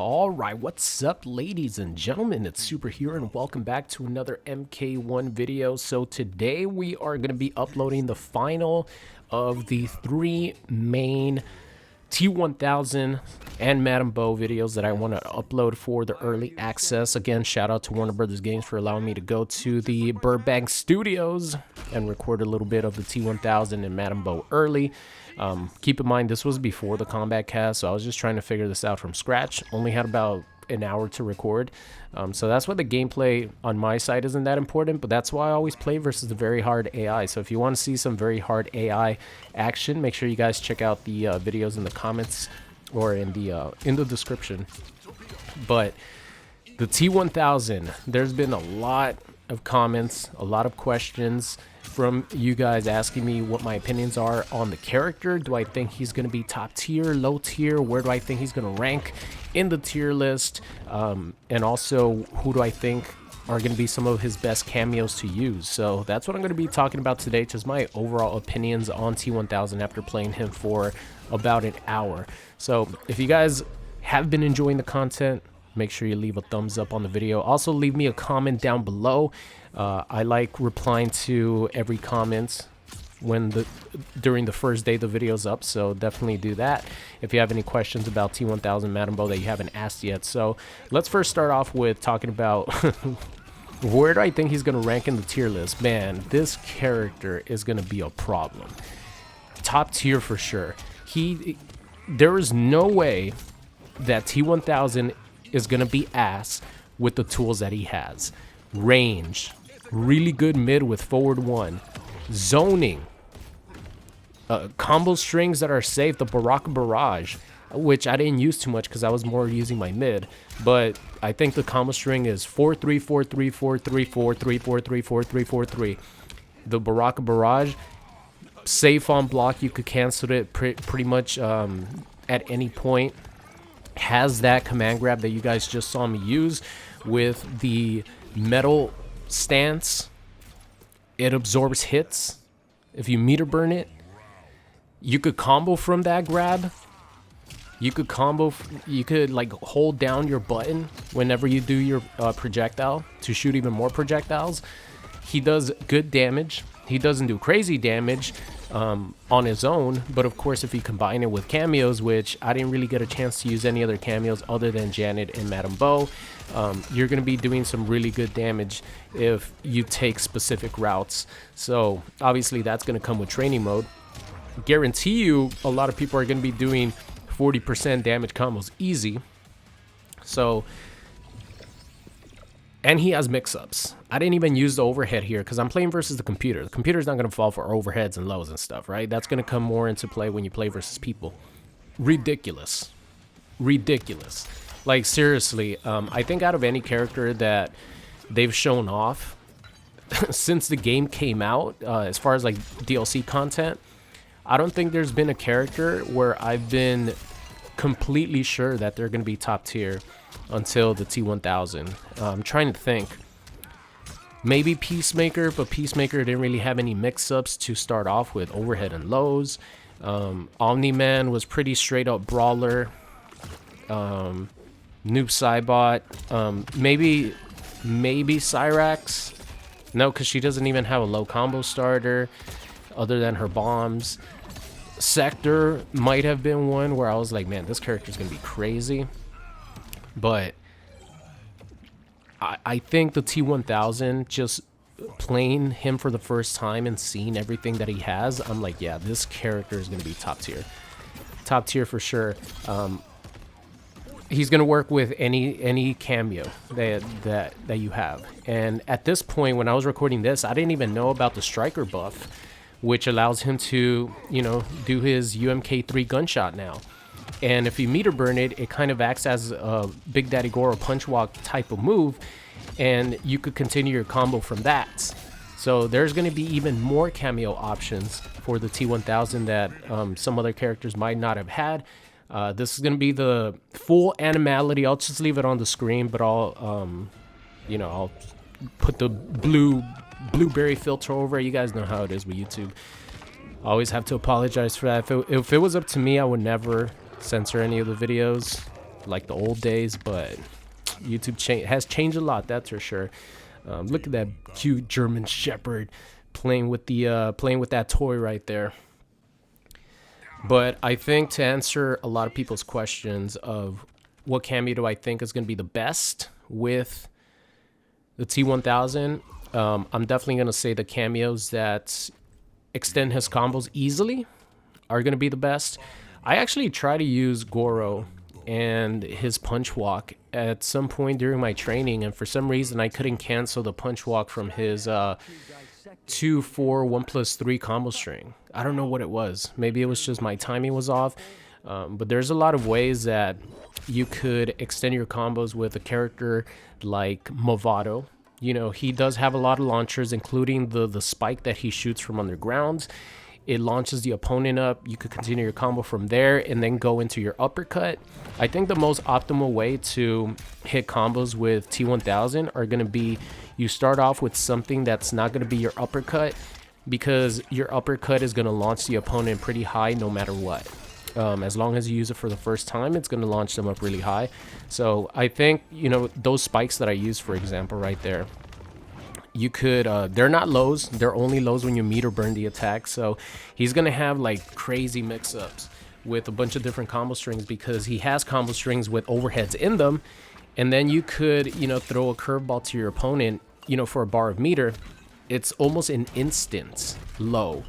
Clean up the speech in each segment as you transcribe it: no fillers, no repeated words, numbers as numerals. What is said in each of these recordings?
All right, what's up, ladies and gentlemen? It's Super here, and welcome back to another MK1 video. So today we are going to be uploading the final of the three main T-1000 and Madam Bo videos that I want to upload for the early access. Again, shout out to Warner Brothers Games for allowing me to go to the Burbank studios and record a little bit of the T-1000 and Madam Bo early. Keep in mind, this was before the Kombat cast, so I was just trying to figure this out from scratch. Only had about an hour to record, so that's why the gameplay on my side isn't that important, but that's why I always play versus the very hard AI. So if you want to see some very hard AI action, make sure you guys check out the videos in the comments or in the description. But the T-1000, there's been a lot of comments, a lot of questions from you guys asking me what my opinions are on the character. Do I think he's going to be top tier, low tier? Where do I think he's going to rank in the tier list? And also, who do I think are going to be some of his best cameos to use? So that's what I'm going to be talking about today, just my overall opinions on T-1000 after playing him for about an hour. So if you guys have been enjoying the content, make sure you leave a thumbs up on the video. Also, leave me a comment down below. I like replying to every comment during the first day the video's up, so definitely do that if you have any questions about T-1000 Madam Bo that you haven't asked yet. So let's first start off with talking about where do I think he's going to rank in the tier list. Man, this character is going to be a problem. Top tier for sure. There is no way that T-1000 is going to be ass with the tools that he has. Range, really good mid with forward one, zoning, combo strings that are safe, the Baraka Barrage, which I didn't use too much because I was more using my mid, but I think the combo string is 4-3, 4-3, 4-3, 4-3, 4-3, 4-3, 4-3. The Baraka Barrage, safe on block, you could cancel it pretty much at any point. Has that command grab that you guys just saw me use with the metal stance. It absorbs hits. If you meter burn it, you could combo from that grab. You could like hold down your button whenever you do your projectile to shoot even more projectiles. He does good damage. He doesn't do crazy damage on his own, but of course if you combine it with cameos, which I didn't really get a chance to use any other cameos other than Janet and Madam Bo, you're going to be doing some really good damage if you take specific routes. So obviously that's going to come with training mode. Guarantee you a lot of people are going to be doing 40% damage combos easy. So, and he has mix-ups. I didn't even use the overhead here because I'm playing versus the computer. The computer's not going to fall for overheads and lows and stuff, right? That's going to come more into play when you play versus people. Ridiculous. Ridiculous. Like, seriously, I think out of any character that they've shown off since the game came out, as far as like DLC content, I don't think there's been a character where I've been completely sure that they're going to be top tier until the T-1000. I'm trying to think. Maybe Peacemaker, but Peacemaker didn't really have any mix-ups to start off with, overhead and lows. Omni-Man was pretty straight up brawler. Noob Cybot. Maybe Cyrax. No, because she doesn't even have a low combo starter other than her bombs. Sector might have been one where I was like, man, this character's going to be crazy. But I think the T-1000, just playing him for the first time and seeing everything that he has, I'm like, yeah, this character is going to be top tier. Top tier for sure. He's going to work with any cameo that you have. And at this point, when I was recording this, I didn't even know about the striker buff, which allows him to, you know, do his UMK3 gunshot now. And if you meter burn it, it kind of acts as a Big Daddy Goro punch walk type of move, and you could continue your combo from that. So there's going to be even more cameo options for the T-1000 that some other characters might not have had. This is going to be the full animality. I'll just leave it on the screen, but I'll put the blueberry filter over it. You guys know how it is with YouTube. I always have to apologize for that. If it was up to me, I would never censor any of the videos. like the old days, but YouTube has changed a lot, that's for sure. Look at that cute German Shepherd playing with that toy right there. But I think to answer a lot of people's questions of what cameo do I think is going to be the best with the T-1000, I'm definitely going to say the cameos that extend his combos easily are going to be the best. I actually try to use Goro and his punch walk at some point during my training, and for some reason I couldn't cancel the punch walk from his 2-4-1+3 combo string. I don't know what it was. Maybe it was just my timing was off. But there's a lot of ways that you could extend your combos with a character like Movado. You know, he does have a lot of launchers, including the spike that he shoots from underground. It launches the opponent up. You could continue your combo from there and then go into your uppercut. I think the most optimal way to hit combos with T-1000 are going to be you start off with something that's not going to be your uppercut, because your uppercut is going to launch the opponent pretty high no matter what. As long as you use it for the first time, it's going to launch them up really high. So I think, you know, those spikes that I use, for example, right there, you could, they're not lows. They're only lows when you meter burn the attack. So he's going to have like crazy mix-ups with a bunch of different combo strings, because he has combo strings with overheads in them. And then you could, you know, throw a curveball to your opponent, you know, for a bar of meter. It's almost an instant low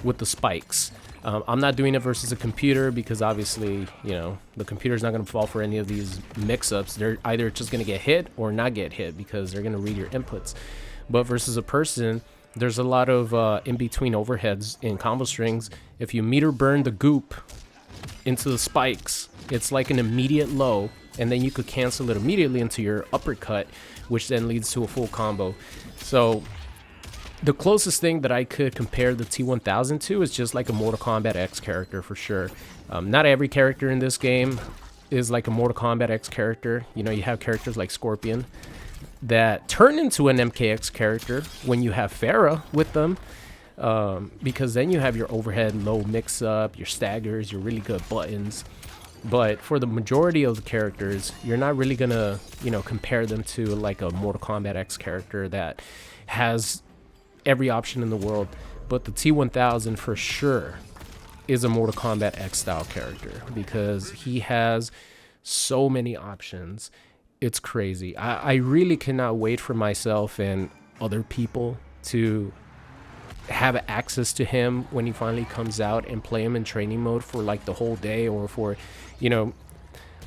with the spikes. I'm not doing it versus a computer, because obviously, you know, the computer's not going to fall for any of these mix-ups. They're either just going to get hit or not get hit, because they're going to read your inputs. But versus a person, there's a lot of in-between overheads in combo strings. If you meter burn the goop into the spikes, it's like an immediate low, and then you could cancel it immediately into your uppercut, which then leads to a full combo. So the closest thing that I could compare the T-1000 to is just like a Mortal Kombat X character, for sure. Not every character in this game is like a Mortal Kombat X character. You know, you have characters like Scorpion that turn into an MKX character when you have Farah with them, because then you have your overhead low mix-up, your staggers, your really good buttons. But for the majority of the characters, you're not really gonna, you know, compare them to like a Mortal Kombat X character that has every option in the world. But the T-1000 for sure is a Mortal Kombat X style character, because he has so many options. It's crazy. I really cannot wait for myself and other people to have access to him when he finally comes out and play him in training mode for like the whole day, or for, you know,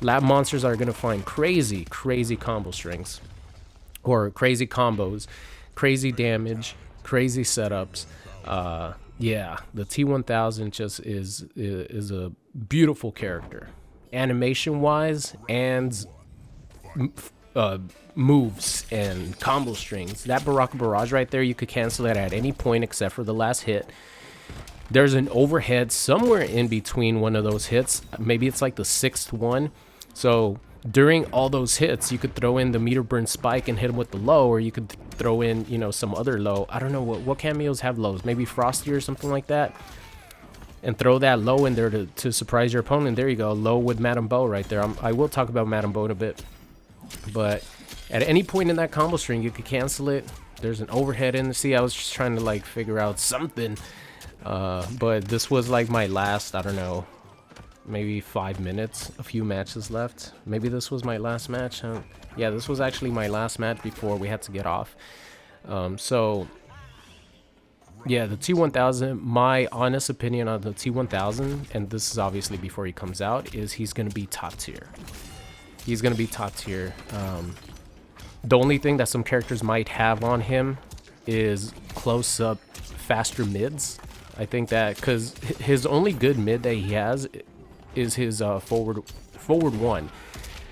lab monsters are going to find crazy combo strings, or crazy combos, crazy damage, crazy setups. Yeah, the T-1000 just is a beautiful character, animation wise, and moves and combo strings. That Baraka Barrage right there, you could cancel it at any point except for the last hit. There's an overhead somewhere in between one of those hits. Maybe it's like the 6th one. So during all those hits, you could throw in the meter burn spike and hit him with the low, or you could throw in, you know, some other low. I don't know what cameos have lows, maybe Frosty or something like that, and throw that low in there to surprise your opponent. There you go, low with Madame Bo right there. I will talk about Madame Bo in a bit, but at any point in that combo string, you could cancel it. There's an overhead in. See, I was just trying to like figure out something, but this was like my last, I don't know, maybe 5 minutes, a few matches left. Maybe this was my last match. Yeah, this was actually my last match before we had to get off. So yeah, the T-1000, my honest opinion on the T-1000, and this is obviously before he comes out, is he's going to be top tier. He's going to be top tier. The only thing that some characters might have on him is close-up faster mids. I think that because his only good mid that he has is his forward one,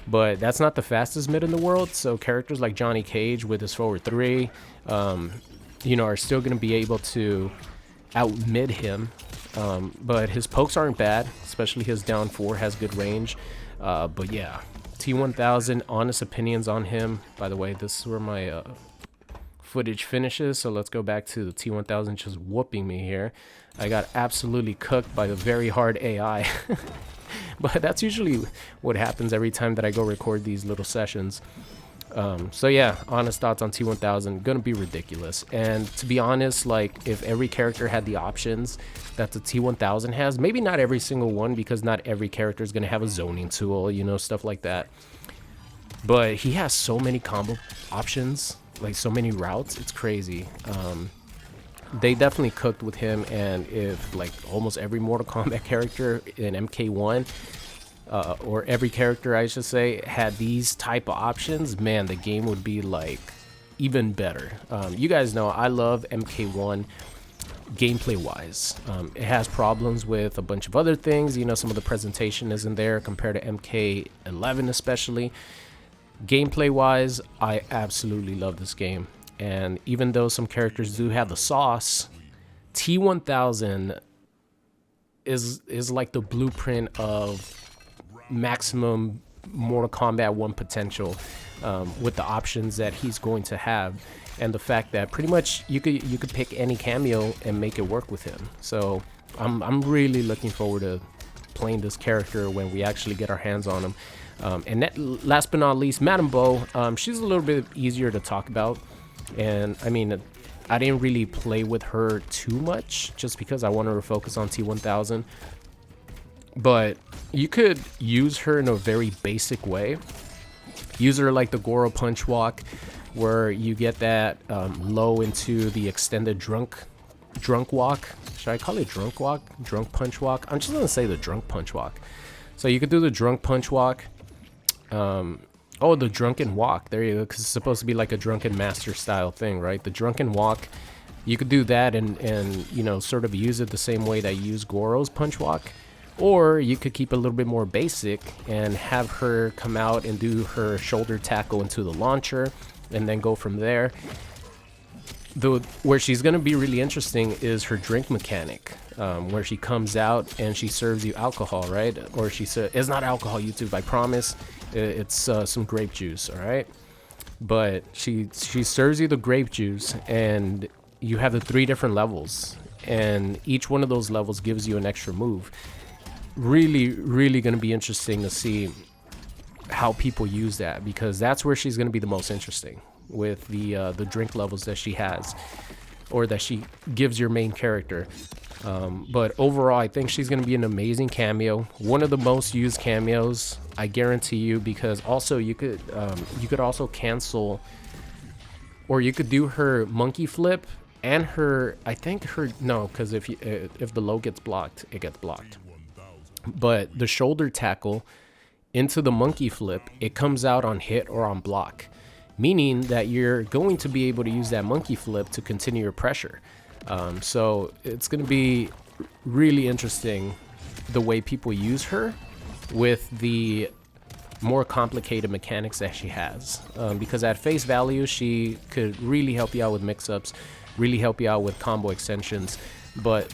but that's not the fastest mid in the world. So characters like Johnny Cage with his forward 3, you know, are still going to be able to out mid him. But his pokes aren't bad, especially his down 4 has good range. But yeah, T-1000, honest opinions on him. By the way, this is where my footage finishes, so let's go back to the T-1000 just whooping me here. I got absolutely cooked by the very hard AI. but that's usually what happens every time that I go record these little sessions. So yeah, honest thoughts on T-1000, gonna be ridiculous. And to be honest, like if every character had the options that the T-1000 has, maybe not every single one, because not every character is gonna have a zoning tool, you know, stuff like that. But he has so many combo options, like so many routes, it's crazy. They definitely cooked with him, and if like almost every Mortal Kombat character in MK1, or every character I should say, had these type of options, man, the game would be like even better. You guys know I love MK1 gameplay wise. It has problems with a bunch of other things, you know, some of the presentation isn't there compared to MK11 especially. Gameplay wise, I absolutely love this game. And even though some characters do have the sauce, T-1000 is like the blueprint of maximum Mortal Kombat 1 potential, with the options that he's going to have, and the fact that pretty much you could pick any cameo and make it work with him. So I'm really looking forward to playing this character when we actually get our hands on him. And that, last but not least, Madame Bo. She's a little bit easier to talk about. And I mean, I didn't really play with her too much just because I wanted to focus on T-1000. But you could use her in a very basic way. Use her like the Goro punch walk, where you get that low into the extended drunk walk. Should I call it drunk walk? Drunk punch walk? I'm just gonna say the drunk punch walk. So you could do the drunk punch walk. Oh, the drunken walk. There you go. Because it's supposed to be like a drunken master style thing, right? The drunken walk. You could do that and you know, sort of use it the same way that you use Goro's punch walk. Or you could keep it a little bit more basic and have her come out and do her shoulder tackle into the launcher and then go from there. Where she's going to be really interesting is her drink mechanic, where she comes out and she serves you alcohol, right? Or she said, it's not alcohol, YouTube, I promise. It's some grape juice, all right? But she serves you the grape juice, and you have the 3 different levels, and each one of those levels gives you an extra move. Really going to be interesting to see how people use that, because that's where she's going to be the most interesting, with the drink levels that she has, or that she gives your main character. But overall, I think she's going to be an amazing cameo, one of the most used cameos, I guarantee you, because also you could also cancel, or you could do her monkey flip and her, I think her, no, because if the low gets blocked, it gets blocked. But the shoulder tackle into the monkey flip, it comes out on hit or on block, meaning that you're going to be able to use that monkey flip to continue your pressure. So it's going to be really interesting the way people use her with the more complicated mechanics that she has. Because at face value, she could really help you out with mix-ups, really help you out with combo extensions. But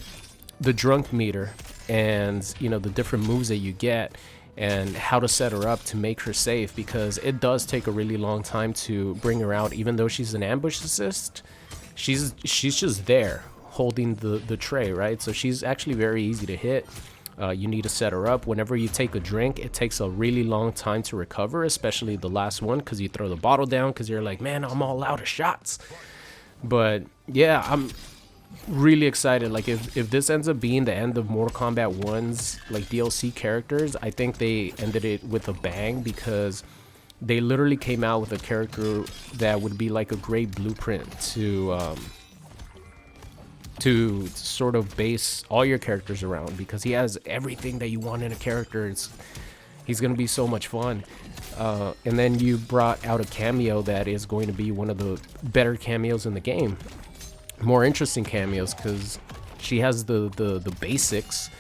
the drunk meter and, you know, the different moves that you get and how to set her up to make her safe, because it does take a really long time to bring her out. Even though she's an ambush assist, she's just there holding the tray, right? So she's actually very easy to hit. You need to set her up. Whenever you take a drink, it takes a really long time to recover, especially the last one, because you throw the bottle down because you're like, man, I'm all out of shots. But yeah, I'm really excited. Like if this ends up being the end of Mortal Kombat 1's like DLC characters, I think they ended it with a bang, because they literally came out with a character that would be like a great blueprint to sort of base all your characters around, because he has everything that you want in a character. He's gonna be so much fun. And then you brought out a cameo that is going to be one of the better cameos in the game, more interesting cameos, because she has the basics,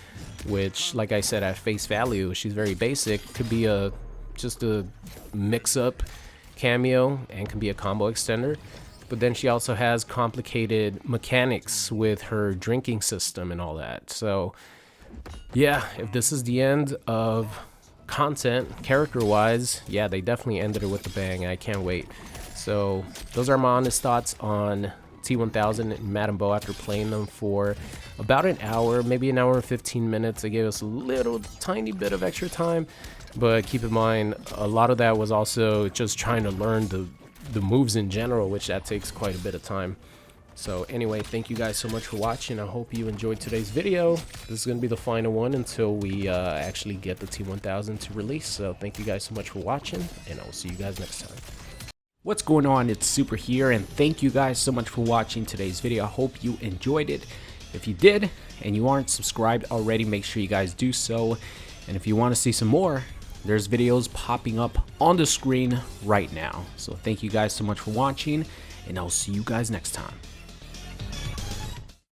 which, like I said, at face value, she's very basic. Could be just a mix-up cameo and can be a combo extender. But then she also has complicated mechanics with her drinking system and all that. So yeah, if this is the end of content character-wise, yeah, they definitely ended it with a bang. I can't wait. So those are my honest thoughts on T-1000 and Madden Bow after playing them for about an hour, maybe an hour and 15 minutes. They gave us a little tiny bit of extra time, but keep in mind, a lot of that was also just trying to learn the moves in general, which that takes quite a bit of time. So anyway, thank you guys so much for watching. I hope you enjoyed today's video. This is going to be the final one until we actually get the T-1000 to release. So thank you guys so much for watching, and I will see you guys next time. What's going on? It's Super here, and thank you guys so much for watching today's video. I hope you enjoyed it. If you did and you aren't subscribed already, make sure you guys do so. And if you want to see some more, there's videos popping up on the screen right now. So thank you guys so much for watching, and I'll see you guys next time.